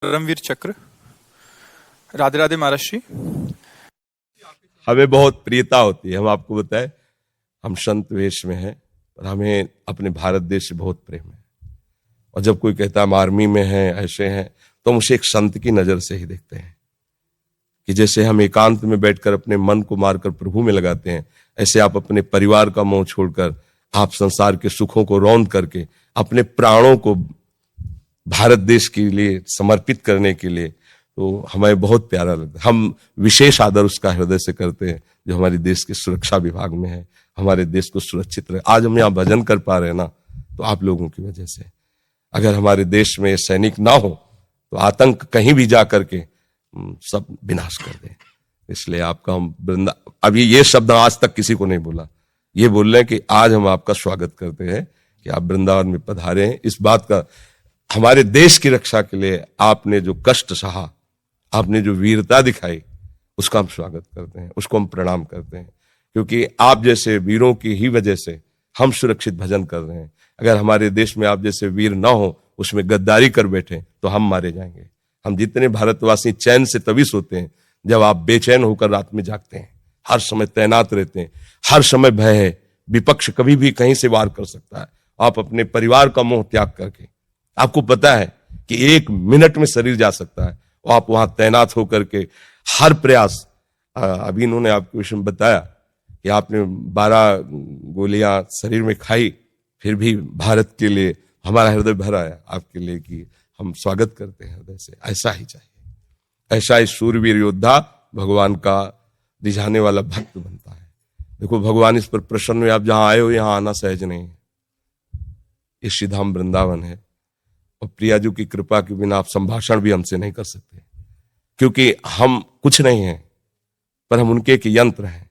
परमवीर चक्र। राधे राधे महाराज जी। हमें बहुत प्रियता होती है, हम आपको बताएं, हम संत वेश में हैं और हमें अपने भारत देश से बहुत प्रेम है। और जब कोई कहता है हम आर्मी में हैं, ऐसे हैं, तो हम उसे एक संत की नजर से ही देखते हैं कि जैसे हम एकांत में बैठकर अपने मन को मारकर प्रभु में लगाते हैं, ऐसे आप अपने परिवार का मोह छोड़कर, आप संसार के सुखों को रौंद करके अपने प्राणों को भारत देश के लिए समर्पित करने के लिए, तो हमें बहुत प्यारा लगता है। हम विशेष आदर उसका हृदय से करते हैं जो हमारे देश के सुरक्षा विभाग में है, हमारे देश को सुरक्षित रहे। आज हम यहाँ भजन कर पा रहे हैं ना, तो आप लोगों की वजह से। अगर हमारे देश में सैनिक ना हो तो आतंक कहीं भी जा करके सब विनाश कर दें। इसलिए आपका हम अभी ये शब्द आज तक किसी को नहीं बोला, ये बोल रहे हैं कि आज हम आपका स्वागत करते हैं कि आप वृंदावन में पधारे हैं। इस बात का, हमारे देश की रक्षा के लिए आपने जो कष्ट सहा, आपने जो वीरता दिखाई, उसका हम स्वागत करते हैं, उसको हम प्रणाम करते हैं, क्योंकि आप जैसे वीरों की ही वजह से हम सुरक्षित भजन कर रहे हैं। अगर हमारे देश में आप जैसे वीर ना हो, उसमें गद्दारी कर बैठे, तो हम मारे जाएंगे। हम जितने भारतवासी चैन से तभी सोते हैं जब आप बेचैन होकर रात में जागते हैं, हर समय तैनात रहते हैं, हर समय भय है, विपक्ष कभी भी कहीं से वार कर सकता है। आप अपने परिवार का मोह त्याग करके, आपको पता है कि 1 मिनट में शरीर जा सकता है, और आप वहां तैनात होकर के हर प्रयास, अभी इन्होंने आपको विषय में बताया कि आपने 12 गोलियां शरीर में खाई, फिर भी भारत के लिए हमारा हृदय भर आया आपके लिए कि हम स्वागत करते हैं हृदय से। ऐसा ही चाहिए, ऐसा ही शूरवीर योद्धा भगवान का रिझाने वाला भक्त बनता है। देखो, भगवान इस पर प्रसन्न हुए। आप जहां आए हो, यहां आना सहज नहीं है। ये श्रीधाम वृंदावन है, और प्रियाजू की कृपा के बिना आप संभाषण भी हमसे नहीं कर सकते, क्योंकि हम कुछ नहीं हैं, पर हम उनके एक यंत्र हैं।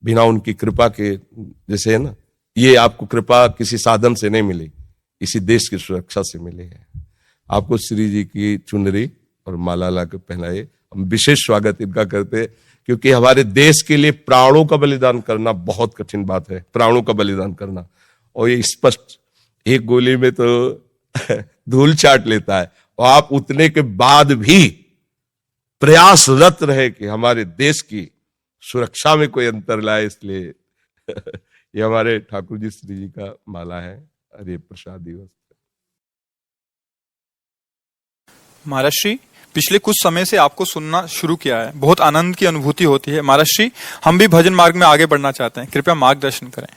बिना उनकी कृपा के, जैसे है ना, ये आपको कृपा किसी साधन से नहीं मिली, इसी देश की सुरक्षा से मिली है। आपको श्री जी की चुनरी और माला ला के पहनाए, हम विशेष स्वागत इनका करते हैं, क्योंकि हमारे देश के लिए प्राणों का बलिदान करना बहुत कठिन बात है। प्राणों का बलिदान करना, और ये स्पष्ट, एक गोली में तो धूल चाट लेता है, और आप उतने के बाद भी प्रयासरत रहे कि हमारे देश की सुरक्षा में कोई अंतर लाए। इसलिए ये हमारे ठाकुर जी श्री जी का माला है, अरे प्रसाद दिवस। महाराज जी, पिछले कुछ समय से आपको सुनना शुरू किया है, बहुत आनंद की अनुभूति होती है। महाराज जी, हम भी भजन मार्ग में आगे बढ़ना चाहते हैं, कृपया मार्गदर्शन करें।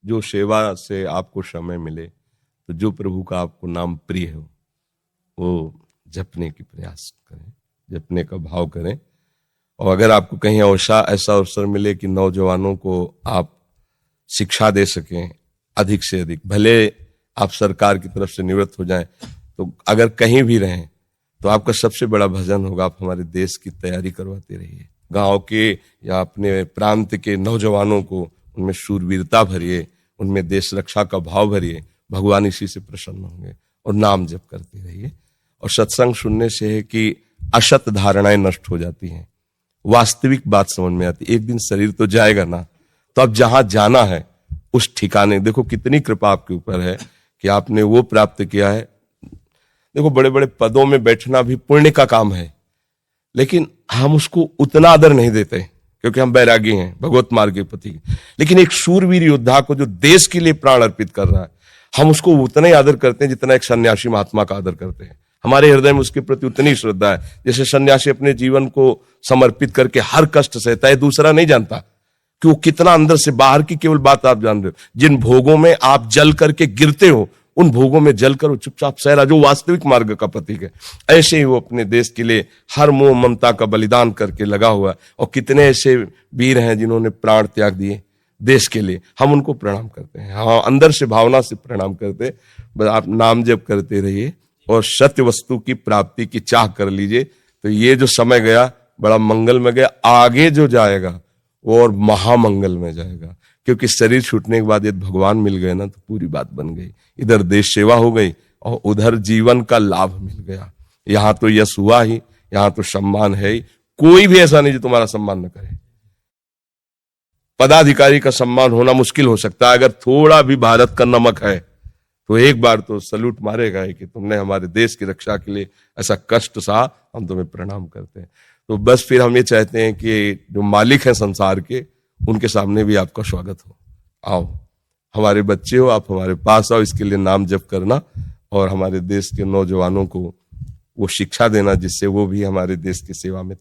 जो सेवा से आपको समय मिले, तो जो प्रभु का आपको नाम प्रिय हो, वो जपने की प्रयास करें, जपने का भाव करें। और अगर आपको कहीं ऐसा अवसर मिले कि नौजवानों को आप शिक्षा दे सकें अधिक से अधिक, भले आप सरकार की तरफ से निवृत्त हो जाएं, तो अगर कहीं भी रहें, तो आपका सबसे बड़ा भजन होगा, आप हमारे देश की तैयारी करवाते रहिए। गांव के या अपने प्रांत के नौजवानों को उनमें शूरवीरता भरिए, उनमें देश रक्षा का भाव भरिए। भगवान इसी से प्रसन्न होंगे। और नाम जप करते रहिए। और सत्संग सुनने से है कि असत धारणाएं नष्ट हो जाती हैं, वास्तविक बात समझ में आती। एक दिन शरीर तो जाएगा ना, तो अब जहां जाना है उस ठिकाने, देखो कितनी कृपा आपके ऊपर है कि आपने वो प्राप्त किया है। देखो, बड़े बड़े पदों में बैठना भी पुण्य का काम है, लेकिन हम उसको उतना आदर नहीं देते, क्योंकि हम बैरागी हैं, भगवत मार्ग के पति। लेकिन एक शूरवीर योद्धा को जो देश के लिए प्राण अर्पित कर रहा है, हम उसको उतना ही आदर करते हैं जितना एक सन्यासी महात्मा का आदर करते हैं। हमारे हृदय में उसके प्रति उतनी श्रद्धा है। जैसे सन्यासी अपने जीवन को समर्पित करके हर कष्ट सहता है, दूसरा नहीं जानता कि वो कितना अंदर से, बाहर की केवल बात आप जान रहे हो। जिन भोगों में आप जल करके गिरते हो, उन भोगों में जल कर चुपचाप सह रहा, जो वास्तविक मार्ग का प्रतीक है। ऐसे ही वो अपने देश के लिए हर मोह ममता का बलिदान करके लगा हुआ। और कितने ऐसे वीर हैं जिन्होंने प्राण त्याग दिए देश के लिए, हम उनको प्रणाम करते हैं। हाँ, अंदर से भावना से प्रणाम करते हैं। बस आप नाम जप करते रहिए और सत्य वस्तु की प्राप्ति की चाह कर लीजिए, तो ये जो समय गया बड़ा मंगल में गया। आगे जो जाएगा वो और महामंगल में जाएगा, क्योंकि शरीर छूटने के बाद यदि भगवान मिल गए ना, तो पूरी बात बन गई। इधर देश सेवा हो गई और उधर जीवन का लाभ मिल गया। यहां तो यश हुआ ही, यहां तो सम्मान है ही। कोई भी ऐसा नहीं जो तुम्हारा सम्मान न करे। पदाधिकारी का सम्मान होना मुश्किल हो सकता है, अगर थोड़ा भी भारत का नमक है तो एक बार तो सल्यूट मारेगा कि तुमने हमारे देश की रक्षा के लिए ऐसा कष्ट सहा, हम तुम्हें प्रणाम करते हैं। तो बस फिर हम ये चाहते हैं कि जो मालिक हैं संसार के, उनके सामने भी आपका स्वागत हो। आओ, हमारे बच्चे हो, आप हमारे पास आओ, इसके लिए नाम जप करना और हमारे देश के नौजवानों को वो शिक्षा देना जिससे वो भी हमारे देश की सेवा में